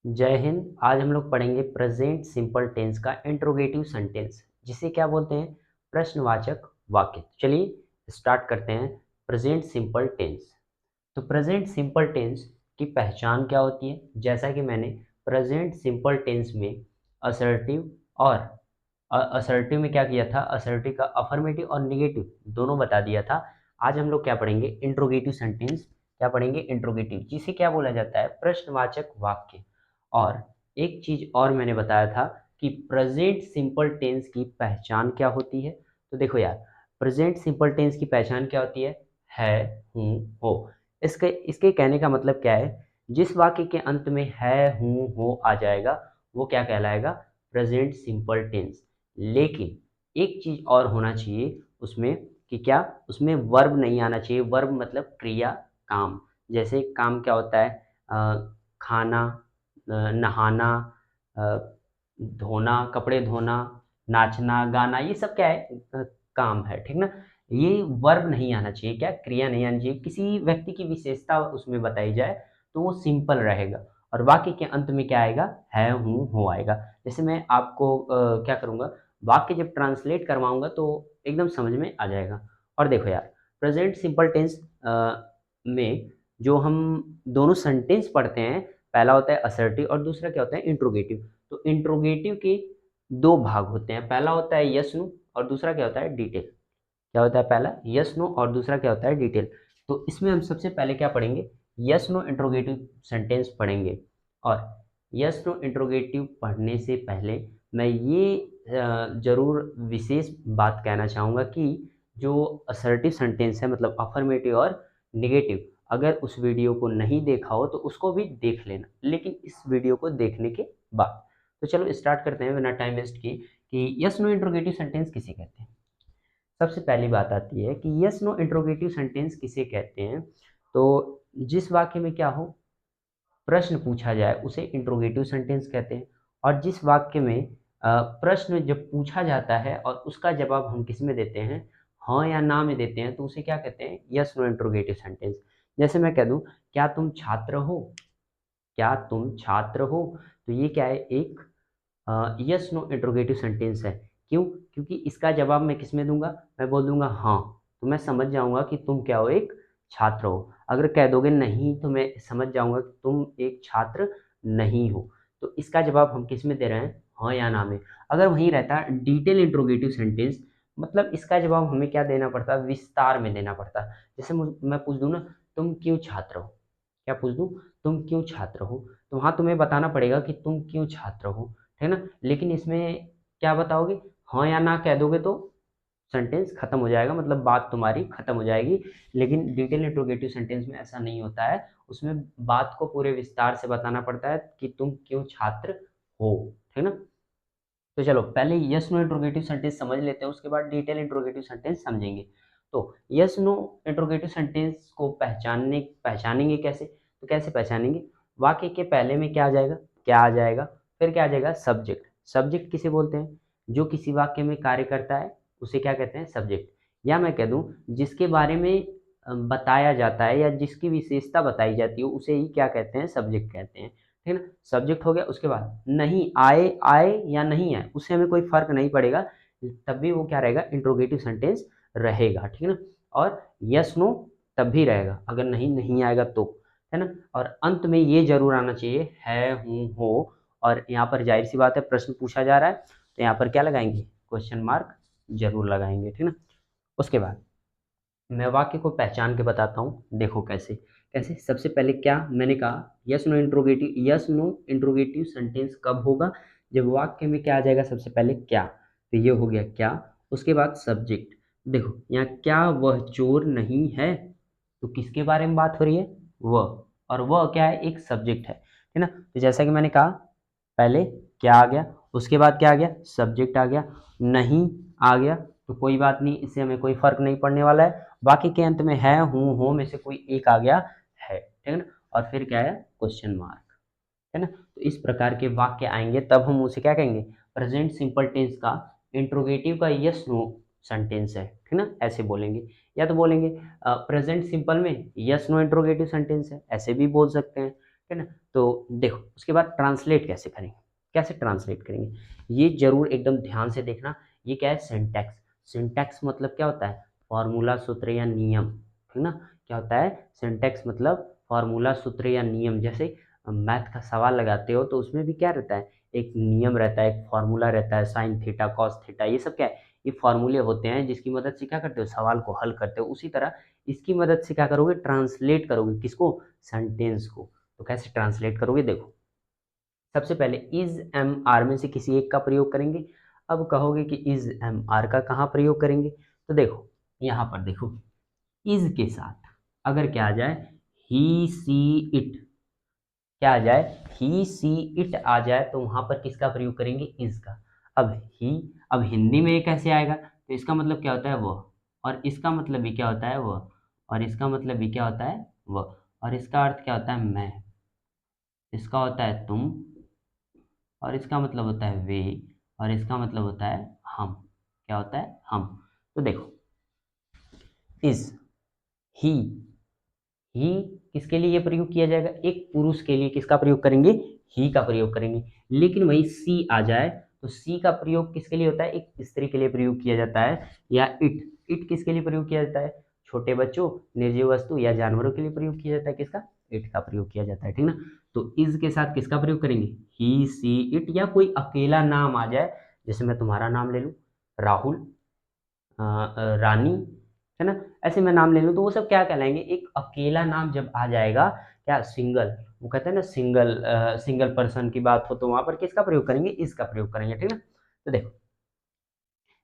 जय हिंद। आज हम लोग पढ़ेंगे प्रेजेंट सिंपल टेंस का इंट्रोगेटिव सेंटेंस, जिसे क्या बोलते हैं, प्रश्नवाचक वाक्य। चलिए स्टार्ट करते हैं। Present simple tense. तो प्रेजेंट सिंपल टेंस की पहचान क्या होती है? जैसा कि मैंने प्रेजेंट सिंपल टेंस में असर्टिव और असर्टिव में क्या किया था, असर्टिव का अफर्मेटिव और निगेटिव दोनों बता दिया था। आज हम लोग क्या पढ़ेंगे, इंट्रोगेटिव सेंटेंस। क्या पढ़ेंगे? इंट्रोगेटिव, जिसे क्या बोला जाता है, प्रश्नवाचक वाक्य। और एक चीज और मैंने बताया था कि प्रेजेंट सिंपल टेंस की पहचान क्या होती है। तो देखो यार, प्रेजेंट सिंपल टेंस की पहचान क्या होती है, हूँ, हो। इसके इसके कहने का मतलब क्या है, जिस वाक्य के अंत में है, हूँ, हो आ जाएगा वो क्या कहलाएगा, प्रेजेंट सिंपल टेंस। लेकिन एक चीज और होना चाहिए उसमें, कि क्या, उसमें वर्ब नहीं आना चाहिए। वर्ब मतलब क्रिया, काम। जैसे काम क्या होता है, खाना, नहाना, अ, धोना, कपड़े धोना, नाचना, गाना, ये सब क्या है, काम है, ठीक ना। ये वर्ब नहीं आना चाहिए, क्या, क्रिया नहीं आनी चाहिए। किसी व्यक्ति की विशेषता उसमें बताई जाए तो वो सिंपल रहेगा। और वाक्य के अंत में क्या आएगा, है, हूँ, हो आएगा। जैसे मैं आपको क्या करूँगा, वाक्य जब ट्रांसलेट करवाऊँगा तो एकदम समझ में आ जाएगा। और देखो यार, प्रेजेंट सिंपल टेंस में जो हम दोनों सेंटेंस पढ़ते हैं, पहला होता है असर्टिव और दूसरा क्या होता है, इंट्रोगेटिव। तो इंट्रोगेटिव के दो भाग होते हैं, पहला होता है यस नो और दूसरा क्या होता है, डिटेल। क्या होता है, पहला यस नो और दूसरा क्या होता है, डिटेल। तो इसमें हम सबसे पहले क्या पढ़ेंगे, यस नो इंट्रोगेटिव सेंटेंस पढ़ेंगे। और यस नो इंट्रोगेटिव पढ़ने से पहले मैं ये जरूर विशेष बात कहना चाहूँगा कि जो असर्टिव सेंटेंस है, मतलब अफर्मेटिव और निगेटिव, अगर उस वीडियो को नहीं देखा हो तो उसको भी देख लेना, लेकिन इस वीडियो को देखने के बाद। तो चलो स्टार्ट करते हैं बिना टाइम वेस्ट किए कि यस नो इंट्रोगेटिव सेंटेंस किसे कहते हैं। सबसे पहली बात आती है कि यस नो इंट्रोगेटिव सेंटेंस किसे कहते हैं। तो जिस वाक्य में क्या हो, प्रश्न पूछा जाए उसे इंट्रोगेटिव सेंटेंस कहते हैं। और जिस वाक्य में प्रश्न जब पूछा जाता है और उसका जवाब हम किस में देते हैं, हाँ या ना में देते हैं, तो उसे क्या कहते हैं, यस नो इंट्रोगेटिव सेंटेंस। जैसे मैं कह दूं, क्या तुम छात्र हो, क्या तुम छात्र हो, तो ये क्या है, एक यस नो इंट्रोगेटिव सेंटेंस है। क्यों? क्योंकि इसका जवाब मैं किस में दूंगा, मैं बोल दूंगा हाँ, तो मैं समझ जाऊंगा कि तुम क्या हो, एक छात्र हो। अगर कह दोगे नहीं तो मैं समझ जाऊंगा कि तुम एक छात्र नहीं हो। तो इसका जवाब हम किस में दे रहे हैं, हाँ या ना में। अगर वहीं रहता डिटेल इंट्रोगेटिव सेंटेंस, मतलब इसका जवाब हमें क्या देना पड़ता, विस्तार में देना पड़ता। जैसे मैं पूछ दूं ना, तुम क्यों छात्र हो, क्या पूछ दूं, तुम क्यों छात्र हो, तो वहां तुम्हें बताना पड़ेगा कि तुम क्यों छात्र हो, है ना। लेकिन इसमें क्या बताओगे, हाँ या ना कह दोगे तो सेंटेंस खत्म हो जाएगा, मतलब बात तुम्हारी खत्म हो जाएगी। लेकिन डिटेल इंट्रोगेटिव सेंटेंस में ऐसा नहीं होता है, उसमें बात को पूरे विस्तार से बताना पड़ता है कि तुम क्यों छात्र हो, है ना। तो चलो पहले यस नो इंट्रोगेटिव सेंटेंस समझ लेते हैं, उसके बाद डिटेल इंट्रोगेटिव सेंटेंस समझेंगे। तो यस नो इंट्रोगेटिव सेंटेंस को पहचानेंगे कैसे, तो कैसे पहचानेंगे, वाक्य के पहले में क्या आ जाएगा, क्या आ जाएगा, फिर क्या आ जाएगा, सब्जेक्ट। सब्जेक्ट किसे बोलते हैं, जो किसी वाक्य में कार्य करता है उसे क्या कहते हैं, सब्जेक्ट। या मैं कह दूं, जिसके बारे में बताया जाता है या जिसकी विशेषता बताई जाती है उसे ही क्या कहते हैं, सब्जेक्ट कहते हैं, ठीक है ना। सब्जेक्ट हो गया, उसके बाद नहीं आए, आए या नहीं आए उससे हमें कोई फर्क नहीं पड़ेगा, तब भी वो क्या रहेगा, इंट्रोगेटिव सेंटेंस रहेगा, ठीक है ना। और यस नो तब भी रहेगा, अगर नहीं नहीं आएगा तो, है ना। और अंत में ये जरूर आना चाहिए, है, हूँ, हो। और यहाँ पर जाहिर सी बात है प्रश्न पूछा जा रहा है, तो यहाँ पर क्या लगाएंगे, क्वेश्चन मार्क जरूर लगाएंगे, ठीक ना। उसके बाद मैं वाक्य को पहचान के बताता हूँ, देखो कैसे। कैसे, सबसे पहले क्या मैंने कहा, यस नो इंट्रोगेटिव सेंटेंस कब होगा, जब वाक्य में क्या आ जाएगा, सबसे पहले क्या, तो ये हो गया क्या। उसके बाद सब्जेक्ट, देखो यहाँ क्या वह चोर नहीं है, तो किसके बारे में बात हो रही है, वह, और वह क्या है, एक सब्जेक्ट है ना। तो जैसा कि मैंने कहा, पहले क्या आ गया, उसके बाद क्या आ गया, सब्जेक्ट आ गया, नहीं आ गया तो कोई बात नहीं, इससे हमें कोई फर्क नहीं पड़ने वाला है। बाकी के अंत में है, हूँ, हो में से कोई एक आ गया है, ठीक है ना। और फिर क्या है, क्वेश्चन मार्क, है ना। तो इस प्रकार के वाक्य आएंगे तब हम उसे क्या कहेंगे, प्रेजेंट सिंपल टेंस का इंट्रोगेटिव का यस नो सेंटेंस है, ठीक ना, ऐसे बोलेंगे। या तो बोलेंगे प्रेजेंट सिंपल में यस नो इंट्रोगेटिव सेंटेंस है, ऐसे भी बोल सकते हैं, है ना। तो देखो उसके बाद ट्रांसलेट कैसे करेंगे, कैसे ट्रांसलेट करेंगे ये जरूर एकदम ध्यान से देखना। ये क्या है, सिंटैक्स। सिंटैक्स मतलब क्या होता है, फॉर्मूला, सूत्र या नियम, ठीक ना। क्या होता है सिंटैक्स, मतलब फॉर्मूला, सूत्र या नियम। जैसे मैथ का सवाल लगाते हो तो उसमें भी क्या रहता है, एक नियम रहता है, एक फॉर्मूला रहता है, साइन थीटा कॉस थीटा, ये सब क्या है, ये फॉर्मूले होते हैं जिसकी मदद से क्या करते हो, सवाल को हल करते हो। उसी तरह इसकी मदद से क्या करोगे, ट्रांसलेट करोगे, किसको, सेंटेंस को। तो कैसे ट्रांसलेट करोगे, देखो सबसे पहले इज एम आर में से किसी एक का प्रयोग करेंगे। अब कहोगे कि इज एम आर का कहाँ प्रयोग करेंगे, तो देखो यहाँ पर देखो, इज के साथ अगर क्या आ जाए, ही सी इट, क्या आ जाए, ही सी इट आ जाए, तो वहां पर किसका प्रयोग करेंगे, इज का। अब ही, अब हिंदी में ये कैसे आएगा, तो इसका मतलब क्या होता है, वह, और इसका मतलब भी क्या होता है, वह, और इसका मतलब भी क्या होता है, वह, और इसका अर्थ क्या होता है, मैं, इसका होता है तुम, और इसका मतलब होता है वे, और इसका मतलब होता है हम। क्या होता है, हम। तो देखो इज, ही, ही किसके लिए प्रयोग किया जाएगा, एक पुरुष के लिए किसका प्रयोग करेंगे, ही का प्रयोग करेंगे। लेकिन वही सी आ जाए तो सी का प्रयोग किसके लिए होता है, एक स्त्री के लिए प्रयोग किया जाता है। या इट किसके लिए प्रयोग किया जाता है, छोटे बच्चों, निर्जीव वस्तु या जानवरों के लिए प्रयोग किया जाता है, किसका, इट का प्रयोग किया जाता है, ठीक ना। तो इज के साथ किसका प्रयोग करेंगे, ही सी इट, या कोई अकेला नाम आ जाए, जैसे मैं तुम्हारा नाम ले लूं, राहुल, रानी, है ना, ऐसे मैं नाम ले लूँ, तो वो सब क्या कहलाएंगे, एक अकेला नाम जब आ जाएगा, क्या, सिंगल, वो कहते हैं ना सिंगल, सिंगल पर्सन की बात हो तो वहां पर किसका प्रयोग करेंगे, इसका प्रयोग करेंगे, ठीक ना। तो देखो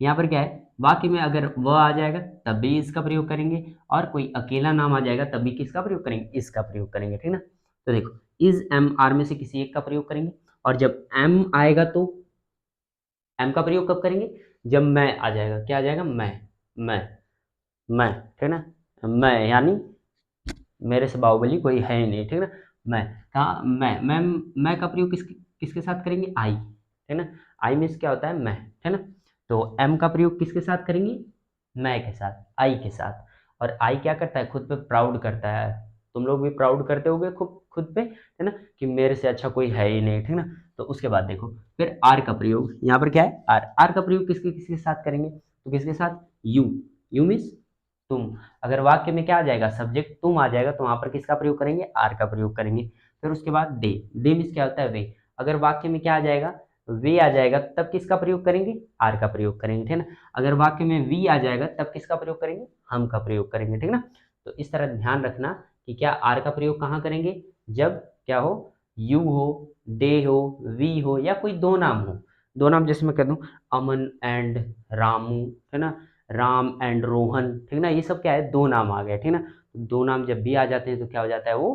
यहाँ पर क्या है, वाक्य में अगर वह आ जाएगा तब भी इसका प्रयोग करेंगे, और कोई अकेला नाम आ जाएगा तब भी किसका प्रयोग करेंगे, इसका प्रयोग करेंगे, ठीक ना। तो देखो इज एम आर में से किसी एक का प्रयोग करेंगे, और जब एम आएगा तो एम का प्रयोग कब करेंगे, जब मैं आ जाएगा, क्या आ जाएगा, मैं मैं, ठीक ना, मैं यानी मेरे से बाहुबली कोई है ही नहीं, ठीक ना। मैं, कहा मैं का प्रयोग किसके साथ करेंगे, आई, ठीक ना। आई मीन्स क्या होता है, मैं, है ना। तो एम का प्रयोग किसके साथ करेंगे, मैं के साथ, आई के साथ। और आई क्या करता है, खुद पे प्राउड करता है। तुम लोग भी प्राउड करते होगे खुद खुद पे, है ना, कि मेरे से अच्छा कोई है ही नहीं, ठीक ना। तो उसके बाद देखो फिर आर का प्रयोग, यहाँ पर क्या है, आर, आर का प्रयोग किसके किसके साथ करेंगे, तो किसके साथ, यू, यू मीन्स तुम। अगर वाक्य में क्या आ जाएगा, सब्जेक्ट तुम आ जाएगा, तो वहां पर किसका प्रयोग करेंगे, आर का प्रयोग करेंगे। फिर उसके बाद दे मीन्स क्या होता है, वे। अगर वाक्य में क्या आ जाएगा, वे आ जाएगा, तब किसका प्रयोग करेंगे, आर का प्रयोग करेंगे, ठीक ना। अगर वाक्य में वी आ जाएगा तब किसका प्रयोग करेंगे, हम का प्रयोग करेंगे, ठीक ना। तो इस तरह ध्यान रखना कि क्या आर का प्रयोग कहाँ करेंगे, जब क्या हो, यू हो, दे हो, वी हो, या कोई दो नाम हो। दो नाम जैसे मैं कह दूं, अमन एंड रामू, है ना, राम एंड रोहन, ठीक ना, ये सब क्या है, दो नाम आ गए, ठीक ना। तो दो नाम जब भी आ जाते हैं तो क्या हो जाता है, वो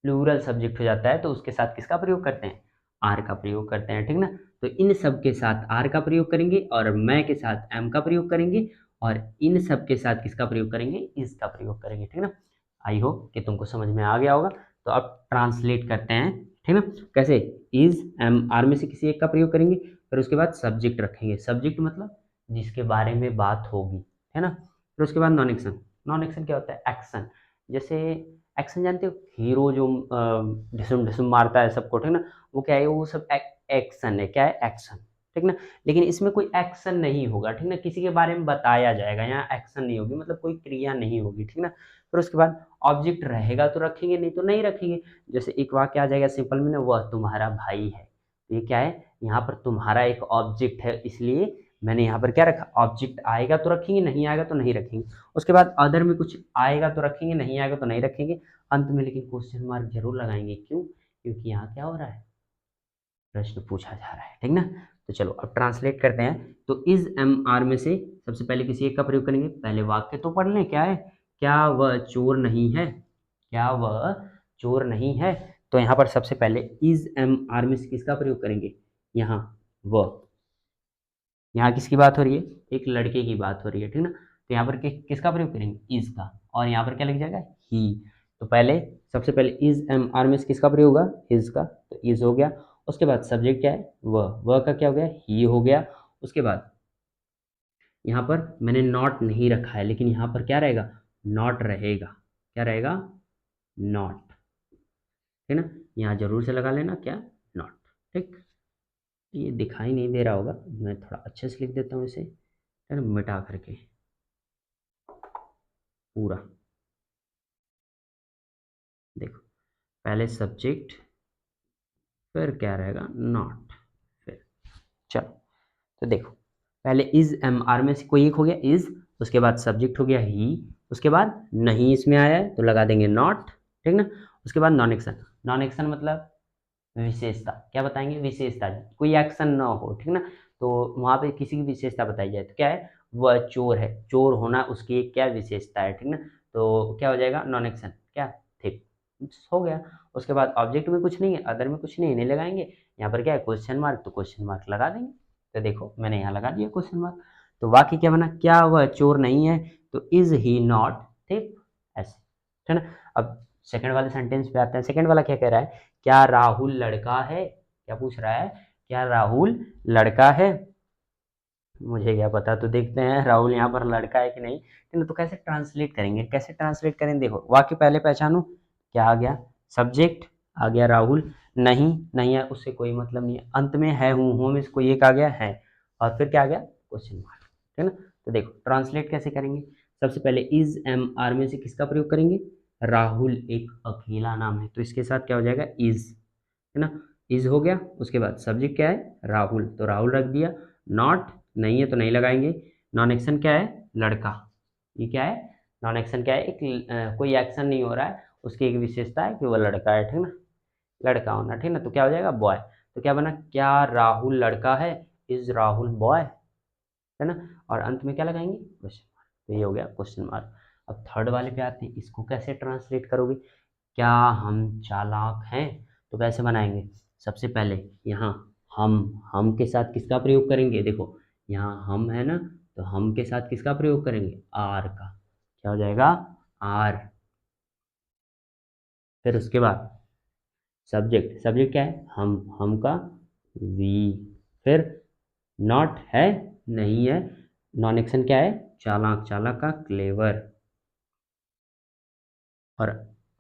प्लूरल सब्जेक्ट हो जाता है, तो उसके साथ किसका प्रयोग करते हैं, आर का प्रयोग करते हैं, ठीक ना। तो इन सब के साथ आर का प्रयोग करेंगे, और मैं के साथ एम का प्रयोग करेंगे, और इन सब के साथ किसका प्रयोग करेंगे, इस का प्रयोग करेंगे, ठीक ना। आई होप कि तुमको समझ में आ गया होगा। तो अब ट्रांसलेट करते हैं, ठीक ना। कैसे, इज एम आर में से किसी एक का प्रयोग करेंगे, फिर उसके बाद सब्जेक्ट रखेंगे, सब्जेक्ट मतलब जिसके बारे में बात होगी, है ना। फिर उसके बाद नॉन एक्शन, नॉन एक्शन क्या होता है, एक्शन। जैसे एक्शन जानते हो, हीरो जो ढिसुम ढिसुम मारता है सबको, ठीक ना, वो क्या है, वो सब एक्शन है, क्या है, एक्शन, ठीक ना। लेकिन इसमें कोई एक्शन नहीं होगा, ठीक ना, किसी के बारे में बताया जाएगा, यहाँ एक्शन नहीं होगी, मतलब कोई क्रिया नहीं होगी, ठीक ना। फिर उसके बाद ऑब्जेक्ट रहेगा तो रखेंगे, नहीं तो नहीं रखेंगे। जैसे एक वाक्य आ जाएगा सिंपल में ना, वह तुम्हारा भाई है, तो ये क्या है, यहाँ पर तुम्हारा एक ऑब्जेक्ट है, इसलिए मैंने यहाँ पर क्या रखा, ऑब्जेक्ट आएगा तो रखेंगे, नहीं आएगा तो नहीं रखेंगे। उसके बाद अदर में कुछ आएगा तो रखेंगे, नहीं आएगा तो नहीं रखेंगे। अंत में लेकिन क्वेश्चन मार्क जरूर लगाएंगे, क्यों, क्योंकि यहाँ क्या हो रहा है, प्रश्न पूछा जा रहा है, ठीक ना। तो चलो अब ट्रांसलेट करते हैं। तो इज एम आर में से सबसे पहले किसी एक का प्रयोग करेंगे, पहले वाक्य तो पढ़ लें, क्या है, क्या वह चोर नहीं है, क्या वह चोर नहीं है। तो यहाँ पर सबसे पहले इज एम आर में से किसका प्रयोग करेंगे, यहाँ वह, यहाँ किसकी बात हो रही है, एक लड़के की बात हो रही है, ठीक ना। तो यहाँ पर किसका प्रयोग करेंगे, इज का, और यहाँ पर क्या लग जाएगा, ही। तो पहले सबसे पहले इज एम आर में से किसका प्रयोग होगा, हिज का, तो इज हो गया। उसके बाद सब्जेक्ट क्या है, वह का क्या हो गया, ही हो गया। उसके बाद यहाँ पर मैंने नॉट नहीं रखा है, लेकिन यहाँ पर क्या रहेगा, नॉट रहेगा, क्या रहेगा, नॉट, ठीक ना। यहाँ जरूर से लगा लेना क्या, नॉट। ठीक, ये दिखाई नहीं दे रहा होगा, मैं थोड़ा अच्छे से लिख देता हूँ इसे, है ना, मिटा करके पूरा। देखो, पहले सब्जेक्ट, फिर क्या रहेगा, नॉट, फिर चलो। तो देखो, पहले इज एम आर में से कोई एक हो गया इज, उसके बाद सब्जेक्ट हो गया ही, उसके बाद नहीं इसमें आया है तो लगा देंगे नॉट, ठीक ना। उसके बाद नॉन एक्शन, नॉन एक्शन मतलब विशेषता, क्या बताएंगे, विशेषता, कोई एक्शन ना हो, ठीक ना। तो वहाँ पे किसी की विशेषता बताई जाए तो क्या है, वह चोर है, चोर होना उसकी एक क्या विशेषता है, ठीक ना। तो क्या हो जाएगा, नॉन एक्शन, क्या, थिप, हो गया। उसके बाद ऑब्जेक्ट में कुछ नहीं है, अदर में कुछ नहीं है, नहीं लगाएंगे। यहाँ पर क्या है, क्वेश्चन मार्क, तो क्वेश्चन मार्क लगा देंगे। तो देखो मैंने यहाँ लगा दिया क्वेश्चन मार्क। तो वाक्य क्या बना, क्या वह चोर नहीं है, तो इज ही नॉट थिप, ऐसे, है ना। अब सेकंड वाले सेंटेंस पे आते हैं। सेकंड वाला क्या कह रहा है, क्या राहुल लड़का है, क्या पूछ रहा है, क्या राहुल लड़का है। मुझे क्या पता, तो देखते हैं राहुल यहाँ पर लड़का है कि नहीं, है ना। तो कैसे ट्रांसलेट करेंगे, कैसे ट्रांसलेट करें, देखो वाक्य पहले पहचानो, क्या आ गया, सब्जेक्ट आ गया राहुल, नहीं, नहीं है उससे कोई मतलब नहीं है, अंत में है हूँ में से कोई एक आ गया है, और फिर क्या आ गया, क्वेश्चन मार्क, है ना। तो देखो ट्रांसलेट कैसे करेंगे, सबसे पहले इज एम आर में से किसका प्रयोग करेंगे, राहुल एक अकेला नाम है, तो इसके साथ क्या हो जाएगा, इज, है ना। इज हो गया, उसके बाद सब्जेक्ट क्या है, राहुल, तो राहुल रख दिया। नॉट, नहीं है तो नहीं लगाएंगे। नॉन एक्शन क्या है, लड़का, ये क्या है, नॉन एक्शन क्या है, एक कोई एक्शन नहीं हो रहा है, उसकी एक विशेषता है कि वो लड़का है, ठीक ना, लड़का होना, ठीक ना। तो क्या हो जाएगा, बॉय। तो क्या बना, क्या राहुल लड़का है, इज राहुल बॉय, है ना। और अंत में क्या लगाएंगे, क्वेश्चन मार्क, तो ये हो गया क्वेश्चन मार्क। अब थर्ड वाले पे आते हैं, इसको कैसे ट्रांसलेट करोगे, क्या हम चालाक हैं, तो कैसे बनाएंगे, सबसे पहले यहाँ हम के साथ किसका प्रयोग करेंगे, देखो यहाँ हम है ना, तो हम के साथ किसका प्रयोग करेंगे, आर का, क्या हो जाएगा, आर। फिर उसके बाद सब्जेक्ट, सब्जेक्ट क्या है, हम का वी, फिर नॉट है, नहीं है, नॉन एक्शन क्या है, चालाक, चालाक का क्लेवर, और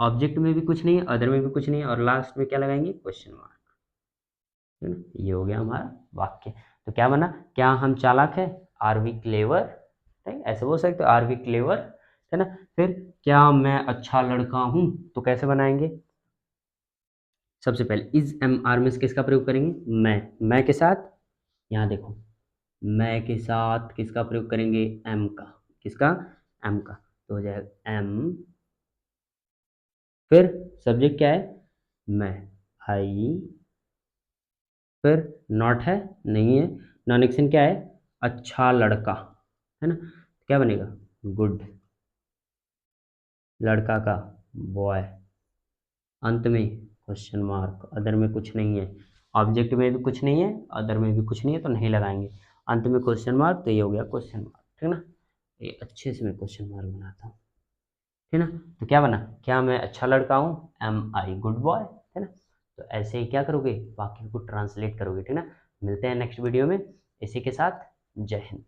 ऑब्जेक्ट में भी कुछ नहीं है, अदर में भी कुछ नहीं है, और लास्ट में क्या लगाएंगे, क्वेश्चन मार्क, है ना। ये हो गया हमारा वाक्य। तो क्या बना, क्या हम चालाक है, आर वी क्लेवर, ठीक, ऐसे बोल सकते हो, आर वी क्लेवर, है ना। फिर क्या मैं अच्छा लड़का हूं, तो कैसे बनाएंगे, सबसे पहले इज एम आर में किसका प्रयोग करेंगे, मैं के साथ, यहाँ देखो, मैं के साथ किसका प्रयोग करेंगे, एम का, किसका, एम का, तो हो जाएगा एम। फिर सब्जेक्ट क्या है, मैं, आई, फिर नॉट है, नहीं है, नॉन एक्शन क्या है, अच्छा लड़का, है ना, क्या बनेगा, गुड, लड़का का, बॉय, अंत में क्वेश्चन मार्क, अदर में कुछ नहीं है, ऑब्जेक्ट में भी कुछ नहीं है, अदर में भी कुछ नहीं है, तो नहीं लगाएंगे, अंत में क्वेश्चन मार्क, तो ये हो गया क्वेश्चन मार्क, ठीक ना। ये अच्छे से मैं क्वेश्चन मार्क बनाता हूँ, ठीक ना। तो क्या बना, क्या मैं अच्छा लड़का हूँ, एम आई गुड बॉय, है ना। तो ऐसे ही क्या करोगे, वाक्य को ट्रांसलेट करोगे, ठीक ना। मिलते हैं नेक्स्ट वीडियो में, इसी के साथ जय हिंद।